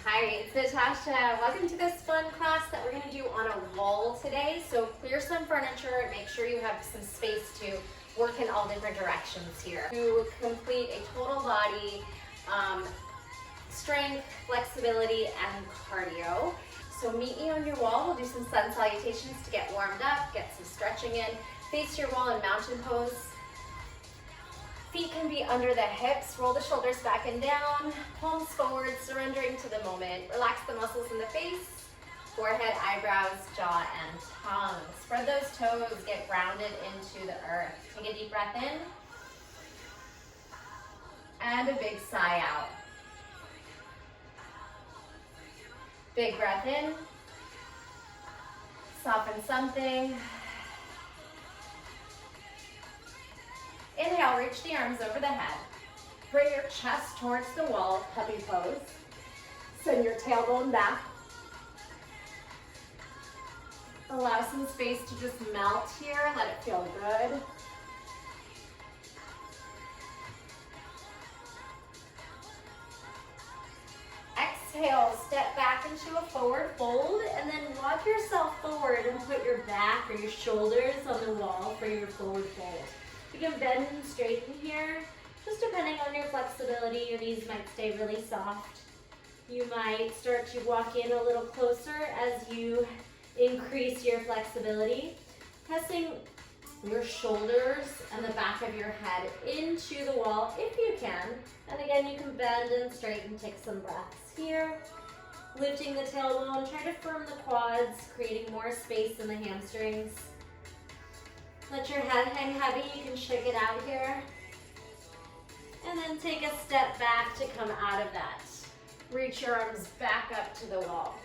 Hi, it's Natasha. Welcome to this fun class that we're going to do on a wall today. So clear some furniture, make sure you have some space to work in all different directions here. To complete a total body strength, flexibility, and cardio. So meet me on your wall. We'll do some sun salutations to get warmed up, get some stretching in. Face your wall in mountain pose. Feet can be under the hips. Roll the shoulders back and down. Palms forward, surrendering to the moment. Relax the muscles in the face, forehead, eyebrows, jaw, and tongue. Spread those toes. Get grounded into the earth. Take a deep breath in. And a big sigh out. Big breath in. Soften something. Inhale, reach the arms over the head. Bring your chest towards the wall, puppy pose. Send your tailbone back. Allow some space to just melt here. Let it feel good. Exhale, step back into a forward fold and then walk yourself forward and put your back or your shoulders on the wall for your forward fold. You can bend and straighten here, just depending on your flexibility. Your knees might stay really soft. You might start to walk in a little closer as you increase your flexibility, pressing your shoulders and the back of your head into the wall if you can. And again, you can bend and straighten, take some breaths here. Lifting the tailbone, try to firm the quads, creating more space in the hamstrings. Let your head hang heavy, you can shake it out here. And then take a step back to come out of that. Reach your arms back up to the wall.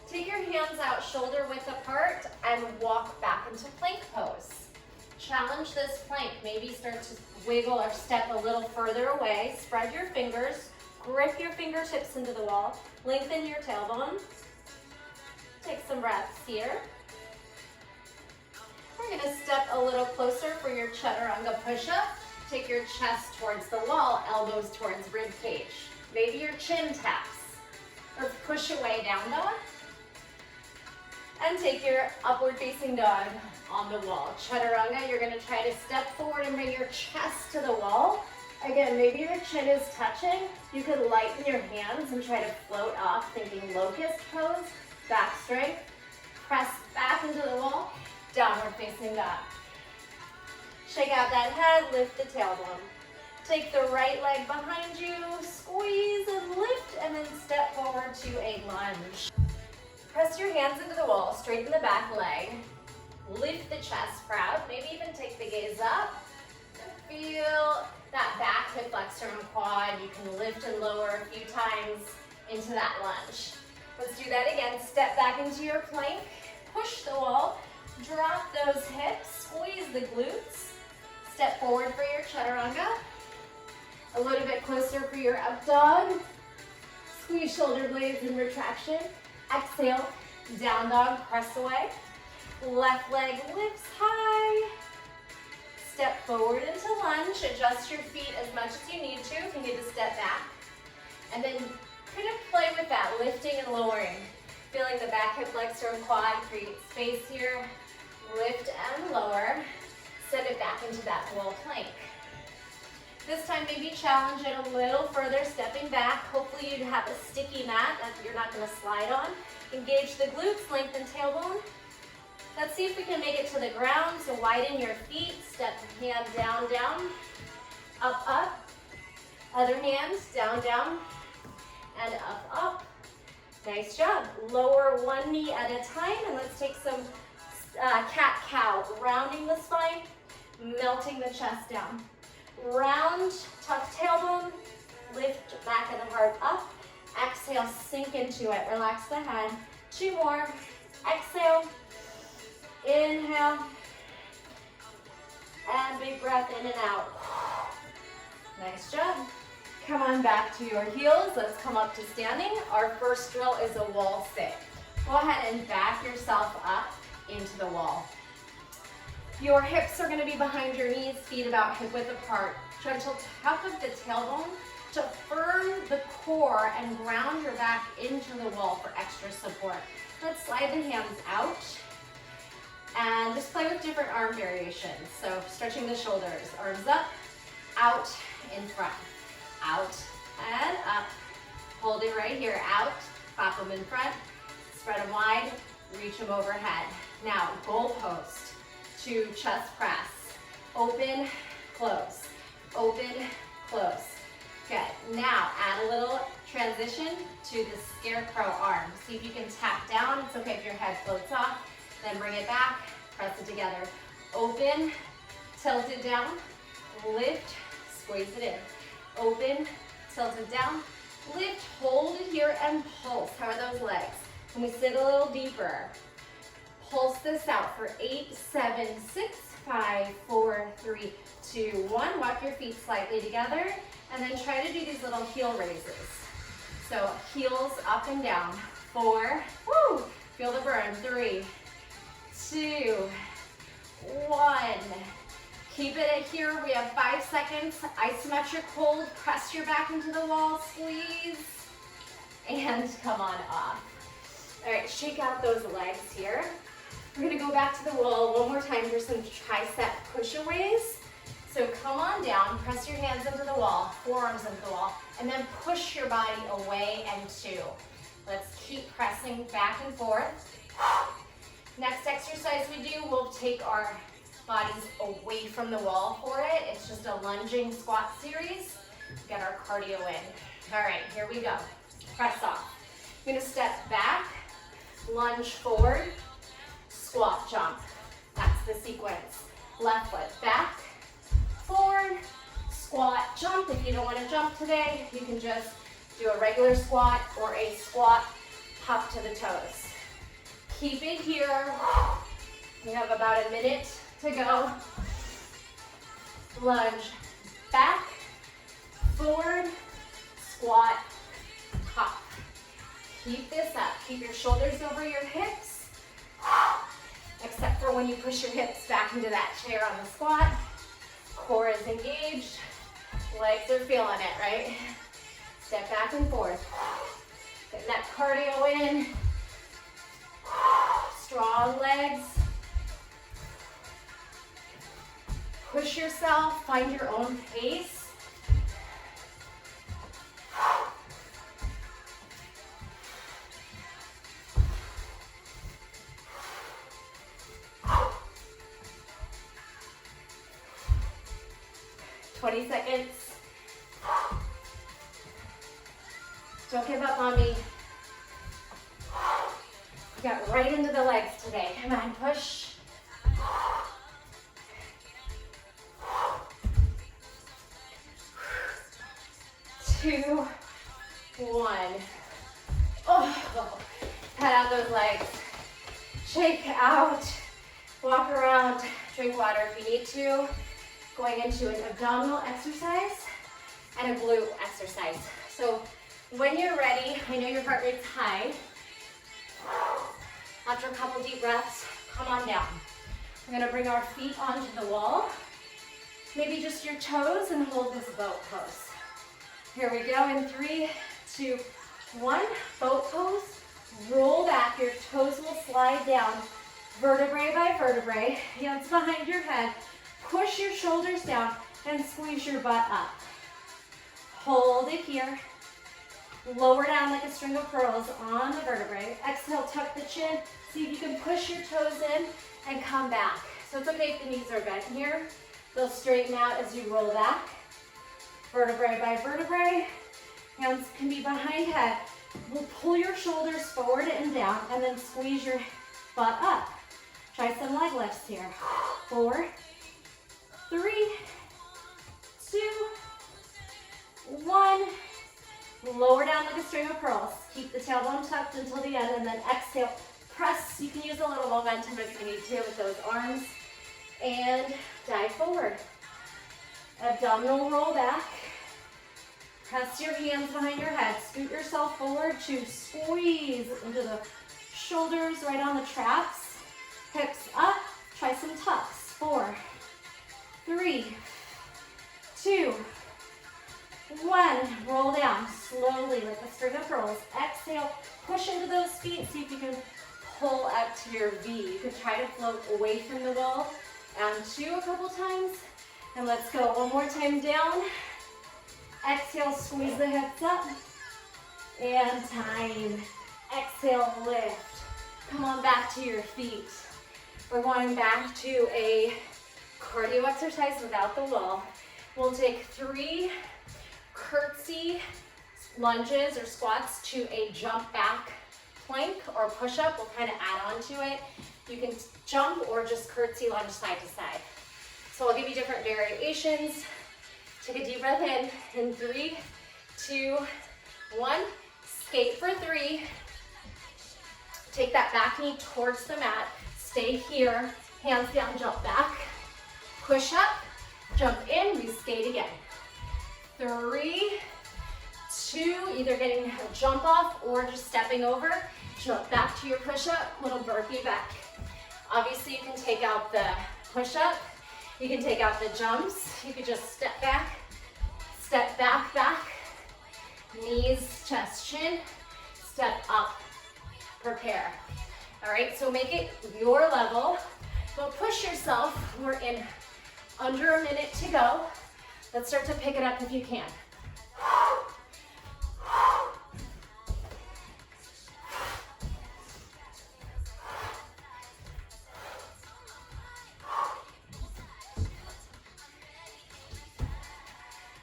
Take your hands out shoulder width apart and walk back into plank pose. Challenge this plank. Maybe start to wiggle or step a little further away. Spread your fingers, grip your fingertips into the wall, lengthen your tailbone. Take some breaths here. We're going to step a little closer for your chaturanga push-up. Take your chest towards the wall, elbows towards rib cage. Maybe your chin taps or push away, down dog. And take your upward facing dog on the wall. Chaturanga, you're going to try to step forward and bring your chest to the wall. Again, maybe your chin is touching. You could lighten your hands and try to float off, thinking locust pose, back strength. Press back into the wall. Downward facing dog. Shake out that head, lift the tailbone. Take the right leg behind you, squeeze and lift, and then step forward to a lunge. Press your hands into the wall, straighten the back leg, lift the chest proud, maybe even take the gaze up. Feel that back hip flexor and quad. You can lift and lower a few times into that lunge. Let's do that again. Step back into your plank, push the wall. Drop those hips, squeeze the glutes. Step forward for your chaturanga. A little bit closer for your up dog. Squeeze shoulder blades in retraction. Exhale, down dog, press away. Left leg lifts high. Step forward into lunge. Adjust your feet as much as you need to if you need to step back. And then kind of play with that, lifting and lowering. Feeling the back hip flexor and quad, create space here. Lift and lower. Send it back into that wall plank. This time maybe challenge it a little further, stepping back. Hopefully you have a sticky mat that you're not going to slide on. Engage the glutes, lengthen tailbone. Let's see if we can make it to the ground. So widen your feet, step hand down, down, up, up. Other hand, down, down, and up, up. Nice job. Lower one knee at a time, and let's take some cat-cow, rounding the spine, melting the chest down. Round, tuck tailbone, lift back of the heart up. Exhale, sink into it. Relax the head. 2 more. Exhale. Inhale. And big breath in and out. Nice job. Come on back to your heels. Let's come up to standing. Our first drill is a wall sit. Go ahead and back yourself up into the wall. Your hips are going to be behind your knees, feet about hip width apart. Gentle tap of the tailbone to firm the core and ground your back into the wall for extra support. Let's slide the hands out and just play with different arm variations. So stretching the shoulders, arms up, out, in front, out, and up. Hold it right here, out, pop them in front, spread them wide, reach them overhead. Now, goal post to chest press. Open, close, open, close. Good. Now, add a little transition to the scarecrow arm. See if you can tap down. It's okay if your head floats off. Then bring it back, press it together. Open, tilt it down, lift, squeeze it in. Open, tilt it down, lift, hold it here, and pulse. How are those legs? Can we sit a little deeper? Pulse this out for 8, 7, 6, 5, 4, 3, 2, 1. Walk your feet slightly together, and then try to do these little heel raises. So heels up and down. 4, woo, feel the burn. 3, 2, 1. Keep it at here. We have 5 seconds. Isometric hold. Press your back into the wall. Squeeze. And come on off. All right, shake out those legs here. We're going to go back to the wall one more time for some tricep pushaways. So come on down. Press your hands into the wall. Forearms into the wall. And then push your body away and to. Let's keep pressing back and forth. Next exercise we do, we'll take our bodies away from the wall for it. It's just a lunging squat series. Get our cardio in. All right, here we go. Press off. I'm gonna step back, lunge forward, squat jump. That's the sequence. Left foot back, forward, squat, jump. If you don't wanna jump today, you can just do a regular squat or a squat, hop to the toes. Keep it here. We have about a minute to go. Lunge back, forward, squat, hop. Keep this up. Keep your shoulders over your hips, except for when you push your hips back into that chair on the squat. Core is engaged. Legs are feeling it, right? Step back and forth. Getting that cardio in. Strong legs. Push yourself, find your own pace. "20 seconds. Don't give up on me. We got right into the legs today. Come on, push. 2, 1. Oh, pat out those legs. Shake out. Walk around. Drink water if you need to. Going into an abdominal exercise and a glute exercise. So when you're ready, I know your heart rate's high. After a couple deep breaths, come on down. We're gonna bring our feet onto the wall. Maybe just your toes and hold this boat pose. Here we go in 3, 2, 1. Boat pose. Roll back. Your toes will slide down. Vertebrae by vertebrae. Hands behind your head. Push your shoulders down and squeeze your butt up. Hold it here. Lower down like a string of pearls on the vertebrae. Exhale, tuck the chin. See if you can push your toes in and come back. So it's okay if the knees are bent here. They'll straighten out as you roll back. Vertebrae by vertebrae. Hands can be behind head. We'll pull your shoulders forward and down and then squeeze your butt up. Try some leg lifts here. 4, 3, 2, 1. Lower down like a string of pearls. Keep the tailbone tucked until the end and then exhale. Press. You can use a little momentum if you need to with those arms. And dive forward. Abdominal roll back. Press your hands behind your head. Scoot yourself forward to squeeze into the shoulders right on the traps. Hips up. Try some tucks. 4, 3, 2, 1, roll down slowly like the string of pearls. Exhale, push into those feet, see if you can pull up to your V. You can try to float away from the wall. And 2 a couple times. And let's go. One more time down. Exhale, squeeze the hips up. And time. Exhale, lift. Come on back to your feet. We're going back to a cardio exercise without the wall. We'll take 3 curtsy lunges or squats to a jump back plank or push up. We'll kind of add on to it. You can jump or just curtsy lunge side to side. So I'll give you different variations. Take a deep breath in 3, 2, 1. Skate for 3. Take that back knee towards the mat. Stay here. Hands down, jump back. Push up, jump in, we skate again. 3, 2, either getting a jump off or just stepping over. Jump back to your push-up, little burpee back. Obviously, you can take out the push-up. You can take out the jumps. You could just step back, back. Knees, chest, chin. Step up, prepare. All right, so make it your level. Don't push yourself. We're in under a minute to go. Let's start to pick it up if you can.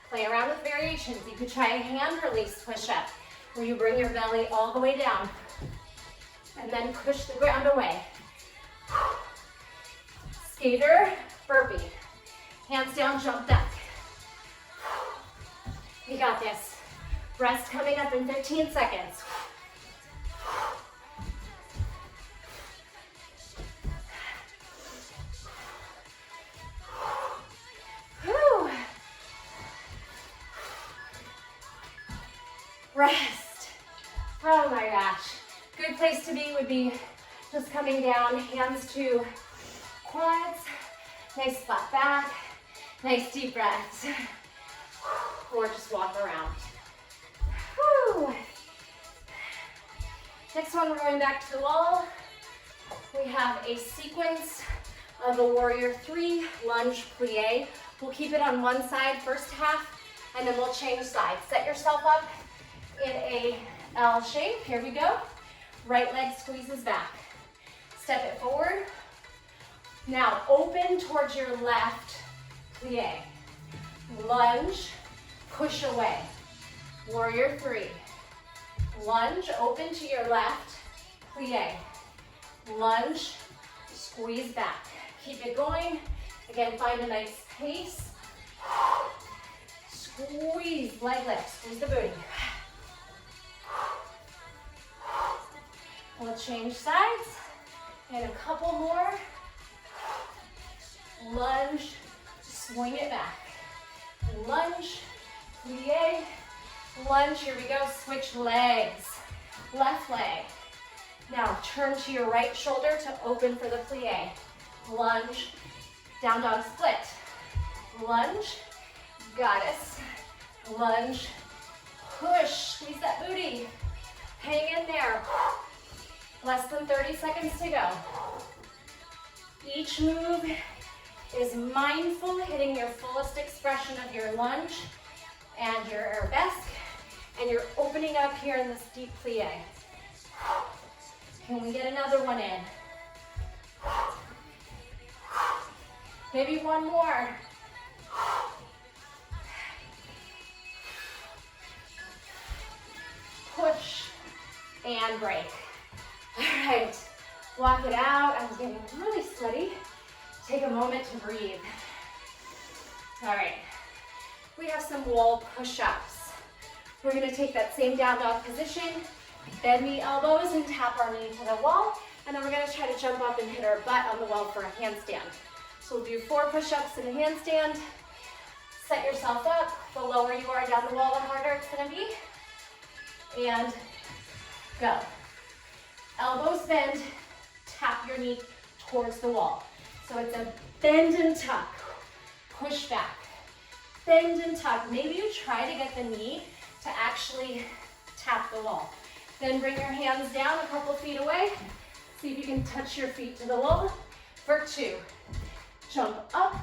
Play around with variations. You could try a hand release push-up where you bring your belly all the way down and then push the ground away. Skater, burpee. Hands down, jump back. You got this. Rest coming up in 15 seconds. Whew. Rest. Oh my gosh. Good place to be would be just coming down, hands to quads. Nice flat back. Nice deep breaths. Or just walk around. Whew. Next one, we're going back to the wall. We have a sequence of a warrior 3, lunge, plie. We'll keep it on one side first half, and then we'll change sides. Set yourself up in a L shape. Here we go. Right leg squeezes back. Step it forward. Now open towards your left, plie. Lunge, push away. Warrior 3. Lunge, open to your left, plie. Lunge, squeeze back. Keep it going. Again, find a nice pace. Squeeze, leg lift, squeeze the booty. We'll change sides. And a couple more. Lunge, swing it back. Lunge, plie, lunge. Here we go. Switch legs. Left leg. Now turn to your right shoulder to open for the plie. Lunge, down dog split. Lunge, goddess. Lunge, push. Squeeze that booty. Hang in there. Less than 30 seconds to go. Each move is mindful, hitting your fullest expression of your lunge and your arabesque, and you're opening up here in this deep plie. Can we get another one in? Maybe one more. Push and break. All right, walk it out. I'm getting really sweaty. Take a moment to breathe. All right, we have some wall push-ups. We're gonna take that same down dog position, bend the elbows and tap our knee to the wall, and then we're gonna try to jump up and hit our butt on the wall for a handstand. So we'll do 4 push-ups in a handstand. Set yourself up. The lower you are down the wall, the harder it's gonna be. And go. Elbows bend, tap your knee towards the wall. So it's a bend and tuck, push back. bend and tuck. Maybe you try to get the knee to actually tap the wall. Then bring your hands down a couple feet away. See if you can touch your feet to the wall for 2. Jump up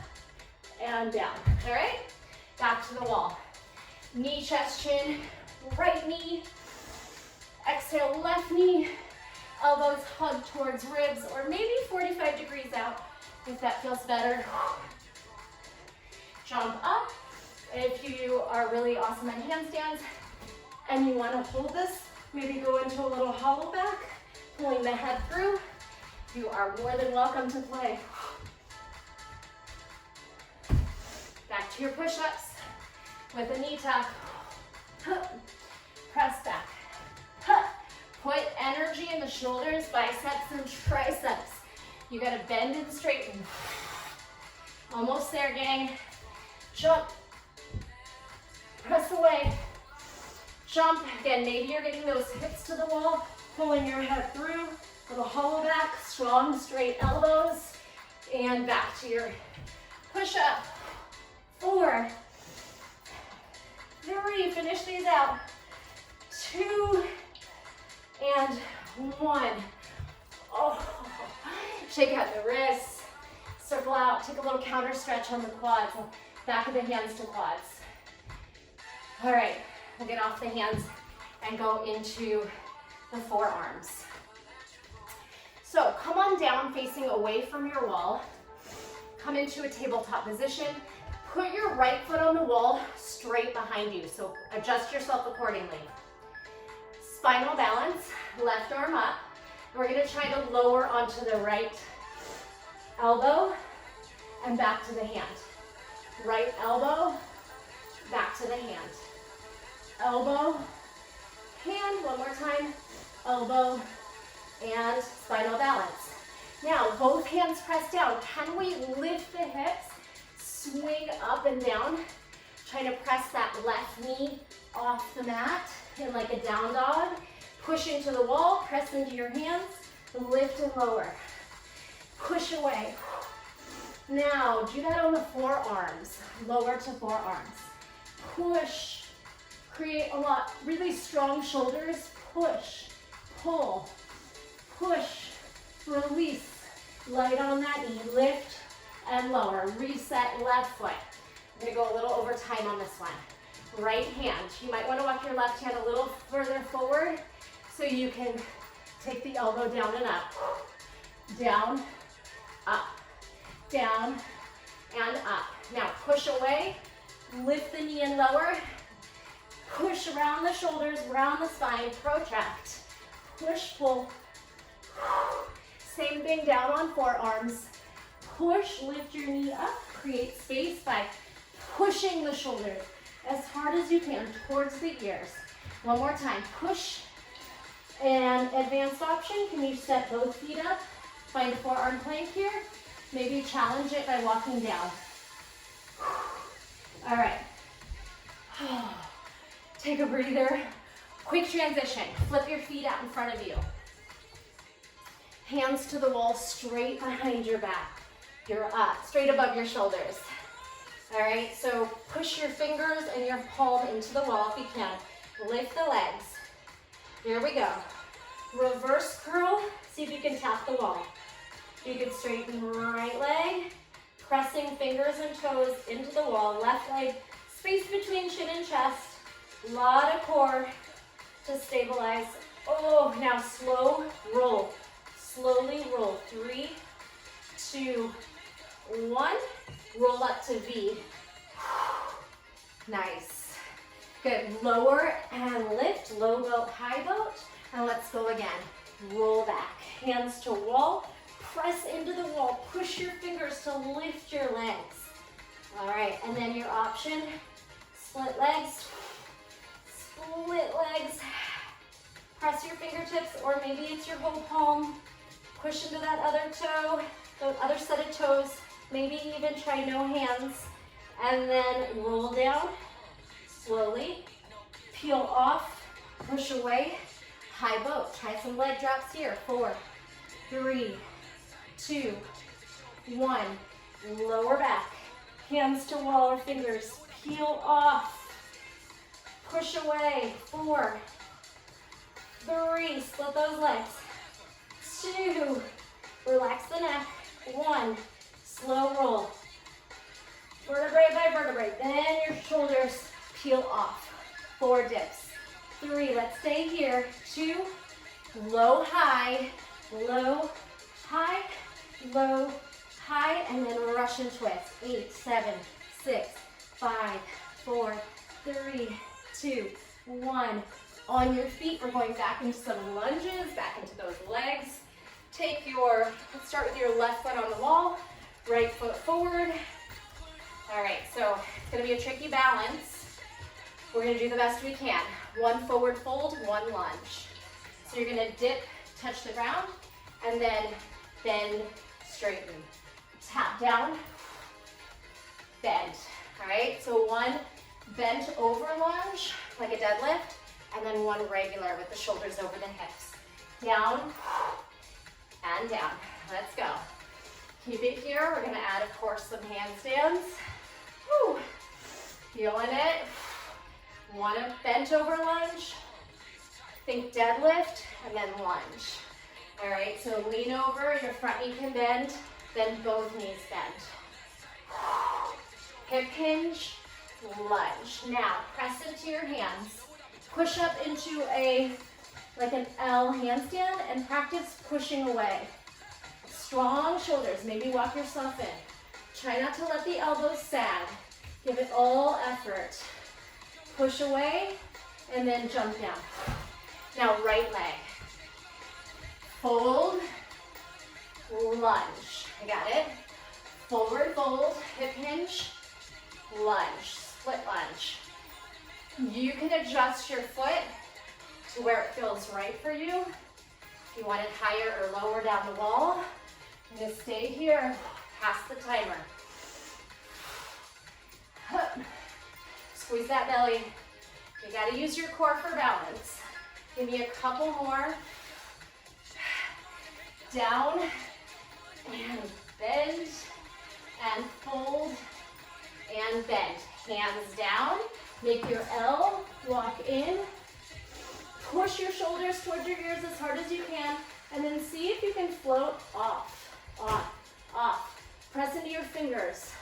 and down, all right? Back to the wall. Knee, chest, chin, right knee. Exhale, left knee. Elbows hug towards ribs, or maybe 45 degrees out if that feels better. Jump up. If you are really awesome at handstands and you want to hold this, maybe go into a little hollow back, pulling the head through. You are more than welcome to play. Back to your push-ups with a knee tuck. Press back. Put energy in the shoulders, biceps, and triceps. You gotta bend and straighten. Almost there, gang. Jump. Press away. Jump. Again, maybe you're getting those hips to the wall, pulling your head through. Little hollow back, strong, straight elbows. And back to your push-up. 4, 3, finish these out. 2, and 1. Oh, shake out the wrists. Circle out, take a little counter stretch on the quads. Back of the hands to quads. All right, we'll get off the hands and go into the forearms. So come on down, facing away from your wall. Come into a tabletop position. Put your right foot on the wall straight behind you, so adjust yourself accordingly. Spinal balance, left arm up. We're gonna try to lower onto the right elbow and back to the hand. Right elbow, back to the hand. Elbow, hand, one more time. Elbow, and spinal balance. Now, both hands pressed down. Can we lift the hips? Swing up and down. Trying to press that left knee off the mat in like a down dog. Push into the wall, press into your hands, lift and lower. Push away. Now, do that on the forearms. Lower to forearms. Push. Create a lot, really strong shoulders. Push, pull, push, release. Light on that knee, lift and lower. Reset left foot. I'm gonna go a little over time on this one. Right hand. You might want to walk your left hand a little further forward so you can take the elbow down and up. Down, up, down, and up. Now push away, lift the knee and lower. Push around the shoulders, around the spine, protract. Push, pull. Same thing down on forearms. Push, lift your knee up, create space by pushing the shoulders as hard as you can towards the ears. One more time, push. And advanced option, can you set both feet up? Find a forearm plank here. Maybe challenge it by walking down. All right. Take a breather. Quick transition. Flip your feet out in front of you. Hands to the wall, straight behind your back. You're up, straight above your shoulders. All right, so push your fingers and your palm into the wall if you can. Lift the legs. Here we go. Reverse curl. See if you can tap the wall. You can straighten right leg, pressing fingers and toes into the wall. Left leg, space between chin and chest. Lot of core to stabilize. Oh, now slow roll. Slowly roll. 3, 2, 1. Roll up to V. Nice. Good. Lower and lift. Low boat, high boat. And let's go again. Roll back. Hands to wall. Press into the wall. Push your fingers to lift your legs. All right. And then your option, split legs. Split legs. Press your fingertips, or maybe it's your whole palm. Push into that other toe, the other set of toes. Maybe even try no hands. And then roll down slowly. Peel off, push away. High boat. Try some leg drops here. 4, 3, 2, 1. Lower back. Hands to wall or fingers. peel off. Push away. 4, 3, split those legs. 2, relax the neck. 1, slow roll. Vertebrae by vertebrae. Then your shoulders peel off. 4 dips. 3, let's stay here. 2, low, high, low, high, low, high, and then Russian twist. 8, 7, 6, 5, 4, 3, 2, 1. On your feet, we're going back into some lunges, back into those legs. Let's start with your left foot on the wall, right foot forward. All right, so it's gonna be a tricky balance. We're gonna do the best we can. 1 forward fold, 1 lunge. So you're gonna dip, touch the ground, and then bend, straighten. Tap down, bend. All right, so 1 bent over lunge, like a deadlift, and then 1 regular with the shoulders over the hips. Down and down. Let's go. Keep it here. We're gonna add, of course, some handstands. Whew. Feeling it. 1 bent over lunge. Think deadlift, and then lunge. All right, so lean over, your front knee can bend, then both knees bend. Hip hinge, lunge. Now, press into your hands. Push up into like an L handstand and practice pushing away. Strong shoulders, maybe walk yourself in. Try not to let the elbows sag. Give it all effort. Push away and then jump down. Now, right leg. Fold, lunge. I got it. Forward fold, hip hinge, lunge, split lunge. You can adjust your foot to where it feels right for you. If you want it higher or lower down the wall, I'm gonna stay here past the timer. Squeeze that belly. You gotta use your core for balance. Give me a couple more. Down and bend and fold and bend. Hands down. Make your L, walk in. Push your shoulders towards your ears as hard as you can, and then see if you can float off, off, off. Press into your fingers.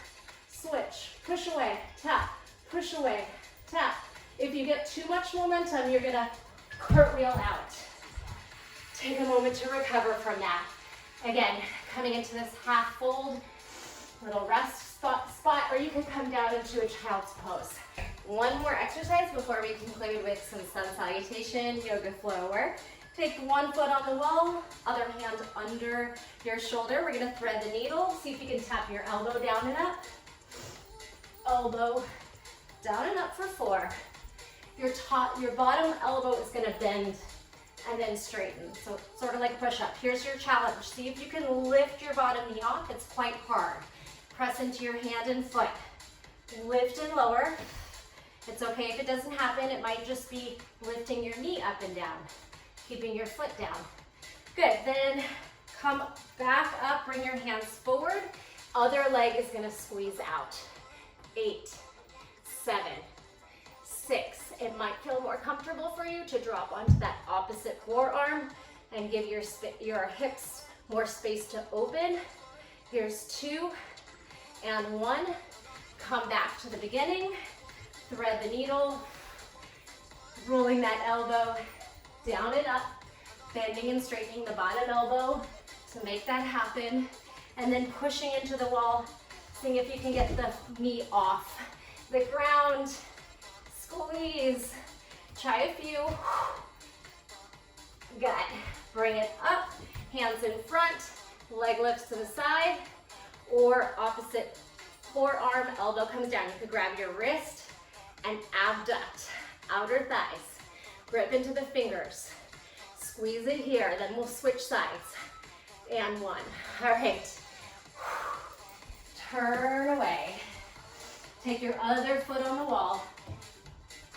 Switch, push away, tap, push away, tap. If you get too much momentum, you're gonna cartwheel out. Take a moment to recover from that. Again, coming into this half fold, little rest spot, or you can come down into a child's pose. 1 more exercise before we conclude with some sun salutation yoga flow work. Take 1 foot on the wall, other hand under your shoulder. We're gonna thread the needle. See if you can tap your elbow down and up. Elbow down and up for 4. Your bottom elbow is gonna bend and then straighten. So sort of like push up. Here's your challenge. See if you can lift your bottom knee off. It's quite hard. Press into your hand and foot. Lift and lower. It's okay if it doesn't happen. It might just be lifting your knee up and down, keeping your foot down. Good, then come back up, bring your hands forward. Other leg is gonna squeeze out. 8, 7, 6. It might feel more comfortable for you to drop onto that opposite forearm and give your hips more space to open. Here's 2 and 1. Come back to the beginning. Thread the needle, rolling that elbow down and up, bending and straightening the bottom elbow to make that happen, and then pushing into the wall, seeing if you can get the knee off the ground. Squeeze. Try a few. Good. Bring it up, hands in front, leg lifts to the side, or opposite forearm, elbow comes down. You could grab your wrist and abduct, outer thighs. Grip into the fingers. Squeeze it here, then we'll switch sides. And 1. All right. Turn away. Take your other foot on the wall.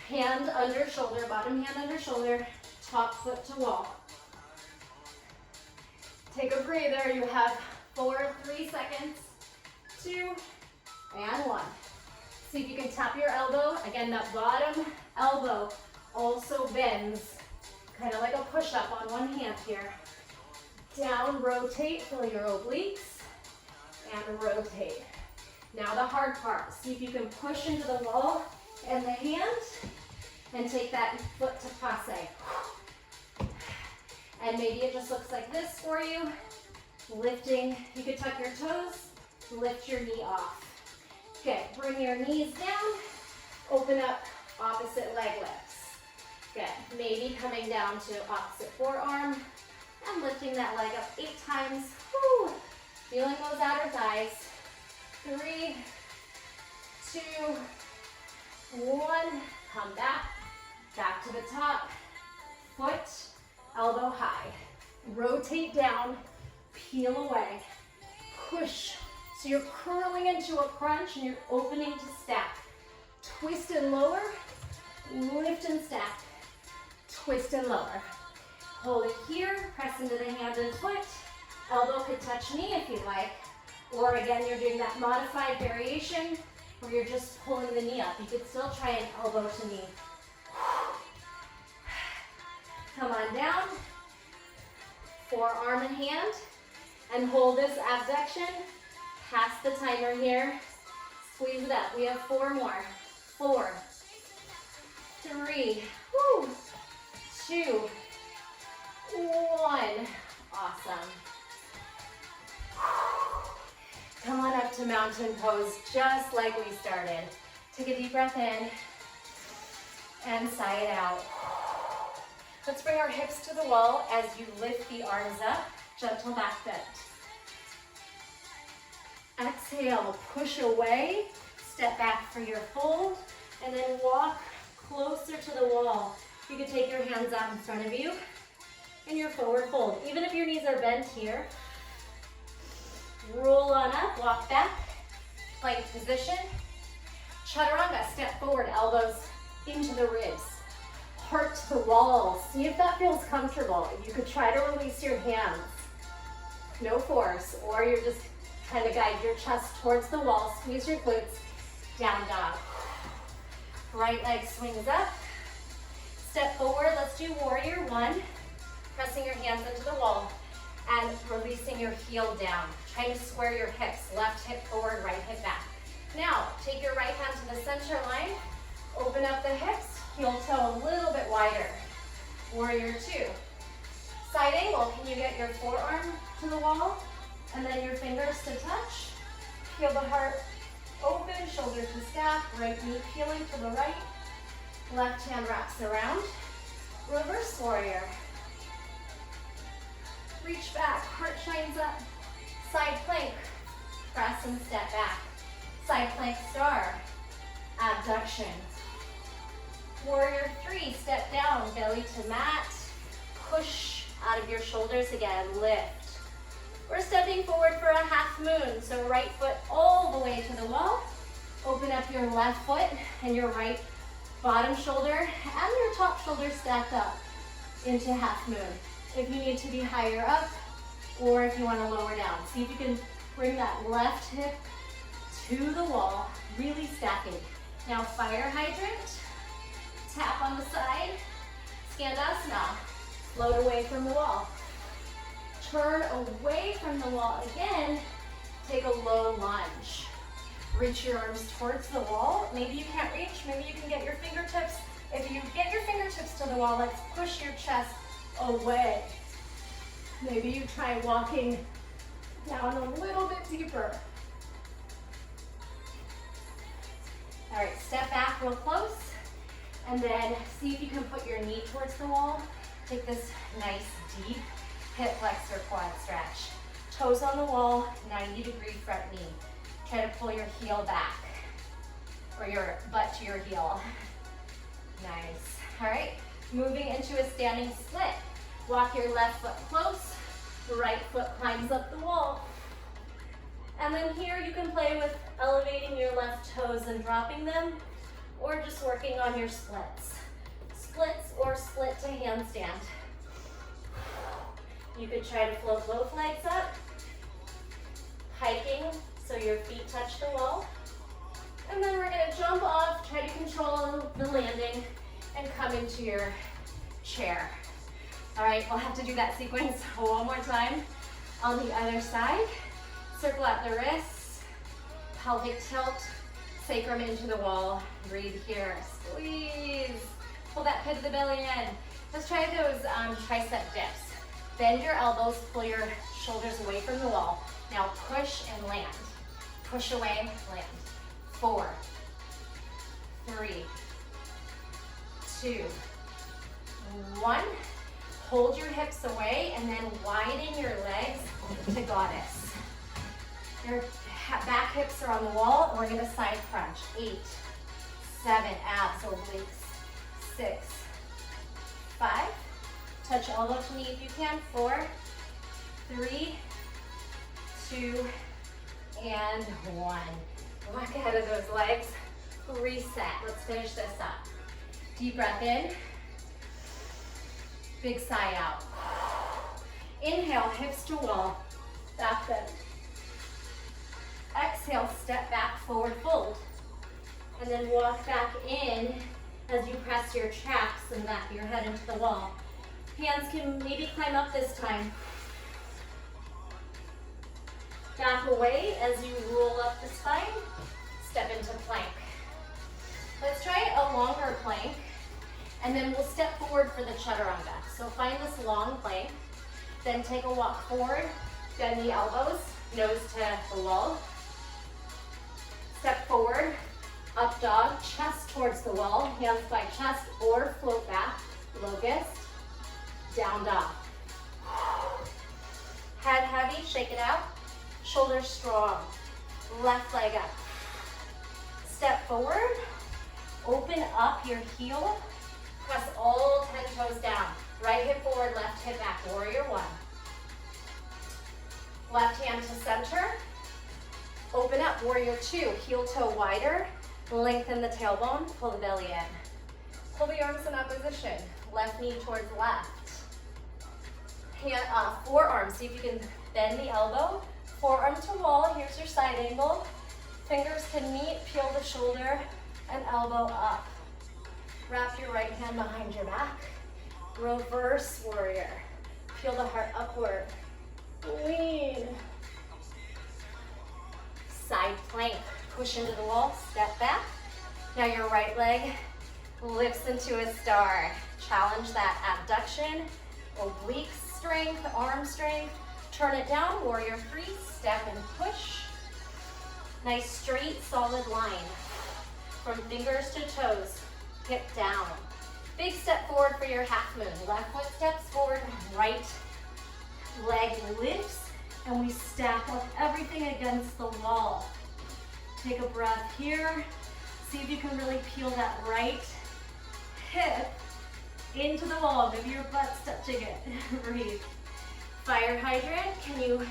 Hand under shoulder, bottom hand under shoulder, top foot to wall. Take a breather. You have 4, 3 seconds, 2, and 1. See if you can tap your elbow. Again, that bottom elbow also bends, kind of like a push-up on one hand here. Down, rotate, feel your obliques, and rotate. Now the hard part, see if you can push into the wall and the hand, and take that foot to passe. And maybe it just looks like this for you. Lifting, you could tuck your toes, lift your knee off. Good, bring your knees down, open up opposite leg lifts. Good, maybe coming down to opposite forearm and lifting that leg up 8 times. Woo. Feeling those outer thighs. 3, 2, 1, come back to the top, foot, elbow high. Rotate down, peel away, push. So you're curling into a crunch and you're opening to stack. Twist and lower, lift and stack, twist and lower. Hold it here, press into the hand and foot. Elbow could touch knee if you like. Or again, you're doing that modified variation where you're just pulling the knee up. You could still try an elbow to knee. Come on down, forearm and hand, and hold this abduction. Pass the timer here. Squeeze it up. We have 4 more. 4, 3, 2, 1. Awesome. Come on up to mountain pose, just like we started. Take a deep breath in and sigh it out. Let's bring our hips to the wall as you lift the arms up, gentle back bend. Exhale, push away, step back for your fold, and then walk closer to the wall. You can take your hands out in front of you in your forward fold. Even if your knees are bent here, roll on up, walk back, plank position. Chaturanga, step forward, elbows into the ribs. Heart to the wall. See if that feels comfortable. You could try to release your hands. No force, or you're just trying to guide your chest towards the wall. Squeeze your glutes, down dog. Right leg swings up. Step forward, let's do warrior 1. Pressing your hands into the wall and releasing your heel down. Trying to square your hips, left hip forward, right hip back. Now, take your right hand to the center line, open up the hips, heel toe a little bit wider. Warrior 2. Side angle, can you get your forearm to the wall? And then your fingers to touch. Peel the heart open, shoulder to stack, right knee peeling to the right. Left hand wraps around. Reverse warrior. Reach back, heart shines up. Side plank, press and step back. Side plank star, abduction. Warrior 3, step down, belly to mat. Push out of your shoulders again, lift. We're stepping forward for a half moon, so right foot all the way to the wall. Open up your left foot and your right bottom shoulder and your top shoulder stacked up into half moon. If you need to be higher up or if you want to lower down. See if you can bring that left hip to the wall, really stacking. Now fire hydrant, tap on the side, Skandasana, float away from the wall. Turn away from the wall again, take a low lunge. Reach your arms towards the wall. Maybe you can't reach, maybe you can get your fingertips. If you get your fingertips to the wall, let's push your chest away. Maybe you try walking down a little bit deeper. All right, step back real close, and then see if you can put your knee towards the wall. Take this nice deep hip flexor quad stretch. Toes on the wall, 90-degree front knee. Try to pull your heel back, or your butt to your heel. Nice. All right, moving into a standing split. Walk your left foot close, the right foot climbs up the wall. And then here you can play with elevating your left toes and dropping them, or just working on your splits. Splits or split to handstand. You could try to float both legs up, hiking so your feet touch the wall. And then we're gonna jump off, try to control the landing, and come into your chair. All right, we'll have to do that sequence one more time. On the other side, circle out the wrists, pelvic tilt, sacrum into the wall. Breathe here, squeeze. Pull that pit of the belly in. Let's try those tricep dips. Bend your elbows, pull your shoulders away from the wall. Now push and land. Push away, land. 4, 3, 2, 1. Hold your hips away and then widen your legs to goddess. Your back hips are on the wall and we're gonna side crunch. 8, 7, abs, obliques. 6, 5, touch elbow to knee if you can. 4, 3, 2, and 1. Walk ahead of those legs. Reset. Let's finish this up. Deep breath in. Big sigh out. Inhale, hips to wall. Back bend. Exhale, step back, forward fold. And then walk back in as you press your traps and back of your head into the wall. Hands can maybe climb up this time. Back away as you roll up the spine. Step into plank. Let's try a longer plank, and then we'll step forward for the chaturanga. So find this long plank, then take a walk forward, bend the elbows, nose to the wall. Step forward, up dog, chest towards the wall, hands by chest, or float back, locust, down dog. Head heavy, shake it out. Shoulders strong. Left leg up. Step forward. Open up your heel. Press all 10 toes down. Right hip forward, left hip back. Warrior 1. Left hand to center. Open up. Warrior 2. Heel toe wider. Lengthen the tailbone. Pull the belly in. Pull the arms in opposition. Left knee towards left. Hand, forearm. See if you can bend the elbow. Forearm to wall. Here's your side angle. Fingers can meet. Peel the shoulder and elbow up. Wrap your right hand behind your back. Reverse warrior. Peel the heart upward. Lean. Side plank. Push into the wall. Step back. Now your right leg lifts into a star. Challenge that abduction. Oblique strength, arm strength. Turn it down. Warrior 3. Step and push. Nice straight, solid line. From fingers to toes, hip down. Big step forward for your half moon. Left foot steps forward, right leg lifts, and we stack up everything against the wall. Take a breath here. See if you can really peel that right hip into the wall. Maybe your butt's touching it. Breathe. Fire hydrant. Can you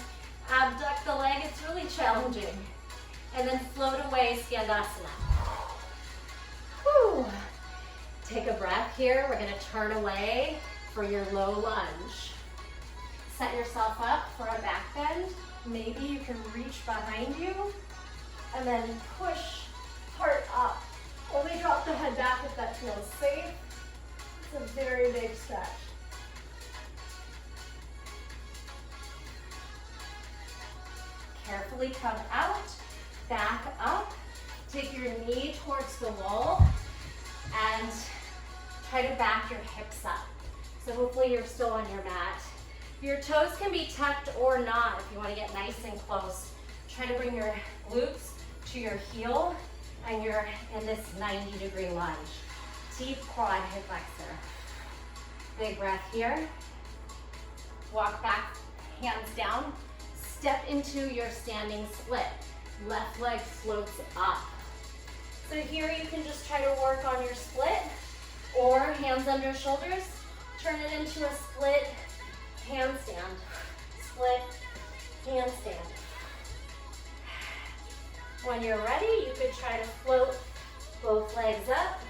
abduct the leg? It's really challenging. And then float away, Skandasana. Whew. Take a breath here. We're gonna turn away for your low lunge. Set yourself up for a back bend. Maybe you can reach behind you and then push heart up. Only drop the head back if that feels safe. It's a very big stretch. Carefully come out, back up, take your knee towards the wall, and try to back your hips up. So hopefully you're still on your mat. Your toes can be tucked or not if you want to get nice and close. Try to bring your glutes to your heel, and you're in this 90-degree lunge. Deep quad hip flexor. Big breath here. Walk back, hands down. Step into your standing split. Left leg floats up. So here you can just try to work on your split, or hands under shoulders. Turn it into a split handstand. Split handstand. When you're ready, you could try to float both legs up.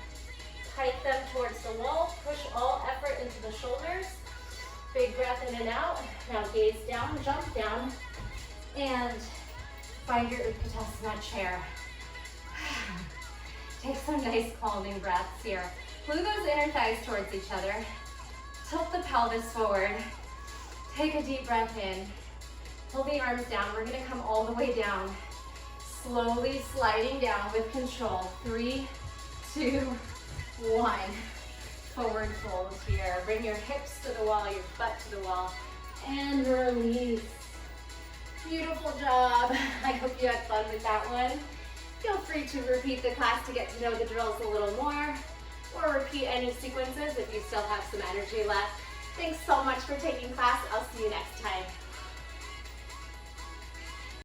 Pike them towards the wall. Push all effort into the shoulders. Big breath in and out. Now gaze down, jump down, and find your Utkatasana chair. Take some nice calming breaths here. Glue those inner thighs towards each other. Tilt the pelvis forward. Take a deep breath in. Pull the arms down. We're gonna come all the way down. Slowly sliding down with control. 3, 2, 1. Forward fold here. Bring your hips to the wall, your butt to the wall, and release. Beautiful job. I hope you had fun with that one. Feel free to repeat the class to get to know the drills a little more, or repeat any sequences if you still have some energy left. Thanks so much for taking class. I'll see you next time.